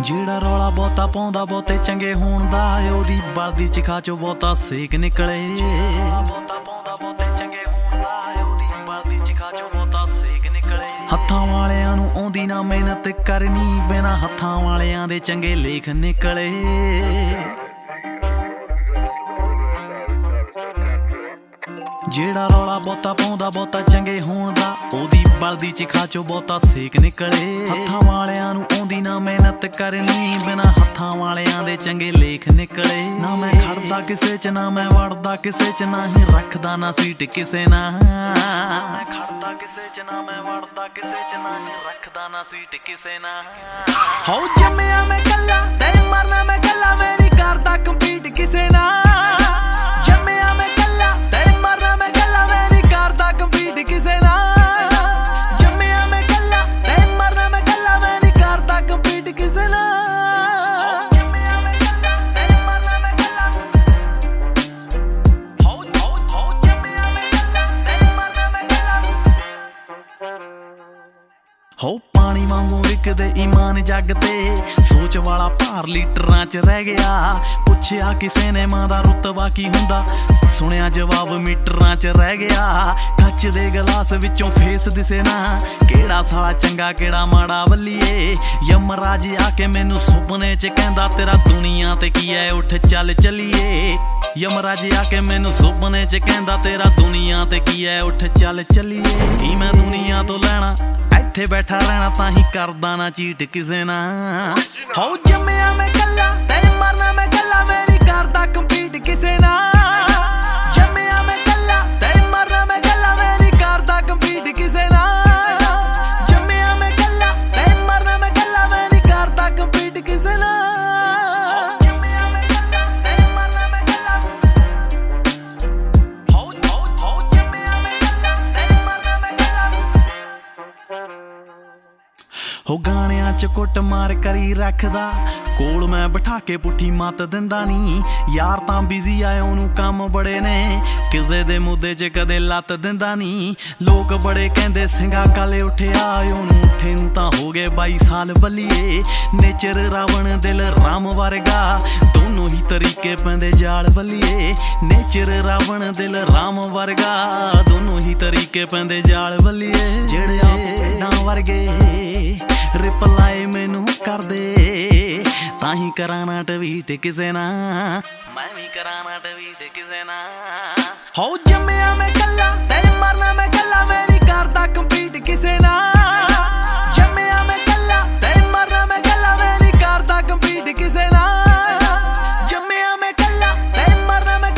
ਜਿਹੜਾ ਰੌਲਾ ਬਹੁਤਾ ਪਾਉਂਦਾ ਬਹੁਤੇ ਚੰਗੇ ਹੋਣ ਦਾ ਉਹਦੀ ਬਲਦੀ ਚਿਖਾ ਚੋਂ ਬਹੁਤਾ ਸੇਕ ਨਿਕਲੇ। ਹੱਥਾਂ ਵਾਲਿਆਂ ਨੂੰ ਆਉਂਦੀ ਨਾ ਮਿਹਨਤ ਕਰਨੀ, ਬਿਨਾਂ ਹੱਥਾਂ ਵਾਲਿਆਂ ਦੇ ਚੰਗੇ ਲੇਖ ਨਿਕਲੇ। ਜਿਹੜਾ ਰੌਲਾ ਬਹੁਤਾ ਪਾਉਂਦਾ ਬਹੁਤਾ ਚੰਗੇ ਹੋਣ ਦਾ ਉਹਦੀ ਬਲਦੀ ਚਿਖਾ ਚੋਂ ਬਹੁਤਾ ਸੇਕ ਨਿਕਲੇ। ਹੱਥਾਂ ਵਾਲਿਆਂ ਨੂੰ ਆਉਂਦੀ ਨਾ ਮਿਹਨਤ ਕਰਨੀ, ਬਿਨਾਂ ਹੱਥਾਂ ਵਾਲਿਆਂ ਦੇ ਚੰਗੇ ਲੇਖ ਨਿਕਲੇ। ਨਾ ਮੈਂ ਖੜਦਾ ਕਿਸੇ ਚ ਨਾ ਮੈਂ ਵੜਦਾ ਕਿਸੇ ਚ, ਨਾ ਹੀ ਰੱਖਦਾ ਨਾ ਸੀਟ ਕਿਸੇ ਨਾਲ। ਮੈਂ ਖੜਦਾ ਕਿਸੇ ਚ ਨਾ ਮੈਂ ਵੜਦਾ ਕਿਸੇ ਚ, ਨਾ ਹੀ ਰੱਖਦਾ ਨਾ ਸੀਟ ਕਿਸੇ ਨਾਲ। ਹੋ ਜੰਮਿਆ ਮੈਂ ਕੱਲਾ ਤੇ ਮਰਨਾ ਮੈਂ ਕੱਲਾ, ਮੈਂ ਨਹੀਂ ਕਰਦਾ ਕੰਪੀਟ ਕਿਸੇ ਨਾਲ। ਹੋ ਪਾਣੀ ਵਾਂਗੂ ਵਿਕਦੇ ਈਮਾਨ ਜੱਗ ਤੇ, ਸੋਚ ਵਾਲਾ ਭਾਰ ਲੀਟਰਾਂ ਚ ਰਹਿ ਗਿਆ। ਪੁੱਛਿਆ ਕਿਸੇ ਨੇ ਮਾਂ ਦਾ ਰੁਤਬਾ ਕੀ ਹੁੰਦਾ, ਸੁਣਿਆ ਜਵਾਬ ਮੀਟਰਾਂ ਚ ਰਹਿ ਗਿਆ। ਕੱਚ ਦੇ ਗਲਾਸ ਵਿੱਚੋਂ ਫੇਸ ਦਿਸੇ ਨਾ, ਕਿਹੜਾ ਸਾਲਾ ਚੰਗਾ ਕਿਹੜਾ ਮਾੜਾ ਵੱਲੀਏ। ਯਮਰਾਜ ਆ ਕੇ ਮੈਨੂੰ ਸੁਪਨੇ ਚ ਕਹਿੰਦਾ ਤੇਰਾ ਦੁਨੀਆ ਤੇ ਕੀ ਐ, ਉੱਠ ਚੱਲ ਚੱਲੀਏ। ਯਮਰਾਜ ਆ ਕੇ ਮੈਨੂੰ ਸੁਪਨੇ ਚ ਕਹਿੰਦਾ ਤੇਰਾ ਦੁਨੀਆ ਤੇ ਕੀ ਐ, ਉੱਠ ਚੱਲ ਚੱਲੀਏ। ਕੀ ਮੈਂ ਦੁਨੀਆ ਤੋਂ ਲੈਣਾ, ਇੱਥੇ ਬੈਠਾ ਰਹਿਣਾ, ਤਾਂ ਹੀ ਕਰਦਾ ਨਾ ਚੀਟ ਕਿਸੇ ਨਾਲ। ਹੋ ਜੰਮਿਆ ਮੈਂ ਕੱਲਾ ਤੇ ਮਰਨਾ ਮੈਂ ਕੱਲਾ, ਮੈਂ ਨਹੀਂ ਕਰਦਾ ਕੰਪੀਟ ਕਿਸੇ ਨਾਲ। ਜੰਮਿਆ ਮੈਂ ਕੱਲਾ ਤੇ ਮਰਨਾ ਮੈਂ ਕੱਲਾ, ਮੈਂ ਨਹੀਂ ਕਰਦਾ ਕੰਪੀਟ ਕਿਸੇ ਨਾਲ। ਜੰਮਿਆ ਮੈਂ ਕੱਲਾ ਤੇ ਮਰਨਾ ਮੈਂ ਕੱਲਾ, ਮੈਂ ਨਹੀਂ ਕਰਦਾ ਕੰਪੀਟ ਕਿਸੇ ਨਾਲ। ਜੰਮਿਆ ਮੈਂ ਕੱਲਾ ਤੇ ਮਰਨਾ ਮੈਂ ਕੱਲਾ, ਹੋ ਜੰਮਿਆ ਮੈਂ ਕੱਲਾ ਤੇ ਮਰਨਾ ਮੈਂ ਕੱਲਾ। ਹੋ ਗਾਣਿਆਂ ਚ ਕੁੱਟ ਮਾਰ ਕਰੀ ਰੱਖਦਾ, ਕੋਲ ਮੈਂ ਬਿਠਾ ਕੇ ਪੁੱਠੀ ਮੱਤ ਦਿੰਦਾ ਨੀ। ਯਾਰ ਤਾਂ ਬਿਜ਼ੀ ਆਏ ਉਹਨੂੰ ਕੰਮ ਬੜੇ ਨੇ, ਕਿਸੇ ਦੇ ਮੁੱਦੇ ਚ ਕਦੇ ਲੱਤ ਦਿੰਦਾ ਨੀ। ਲੋਕ ਬੜੇ ਕਹਿੰਦੇ ਸਿੰਘਾ ਕਾਲੇ ਉੱਠਿਆ, ਉਹਨੂੰ ਉੱਠੇ ਨੂੰ ਤਾਂ ਹੋ ਗਏ 22 ਸਾਲ ਬੱਲੀਏ। ਨੇਚਰ ਰਾਵਣ ਦਿਲ ਰਾਮ ਵਰਗਾ, ਦੋਨੋਂ ਹੀ ਤਰੀਕੇ ਪੈਂਦੇ ਜਾਲ ਬੱਲੀਏ। ਨੇਚਰ ਰਾਵਣ ਦਿਲ ਰਾਮ ਵਰਗਾ, ਦੋਨੋਂ ਹੀ ਤਰੀਕੇ ਪੈਂਦੇ ਜਾਲ ਬੱਲੀਏ। ਜਿਹੜੇ ਭੇਡਾਂ ਵਰਗੇ ਰਿਪਲਾਈ ਮੈਨੂੰ ਕਰਦੇ, ਤਾਂ ਹੀ ਕਰਾਂ ਨਾ ਟਵੀਟ ਕਿਸੇ ਨਾਲ, ਮੈਂ ਵੀ ਕਰਾਂ ਨਾ ਟਵੀਟ ਕਿਸੇ ਨਾਲ। ਹੋ ਜੰਮਿਆ ਮੈਂ ਕੱਲਾ ਤੇ ਮਰਨਾ ਮੈਂ ਕੱਲਾ, ਮੈਂ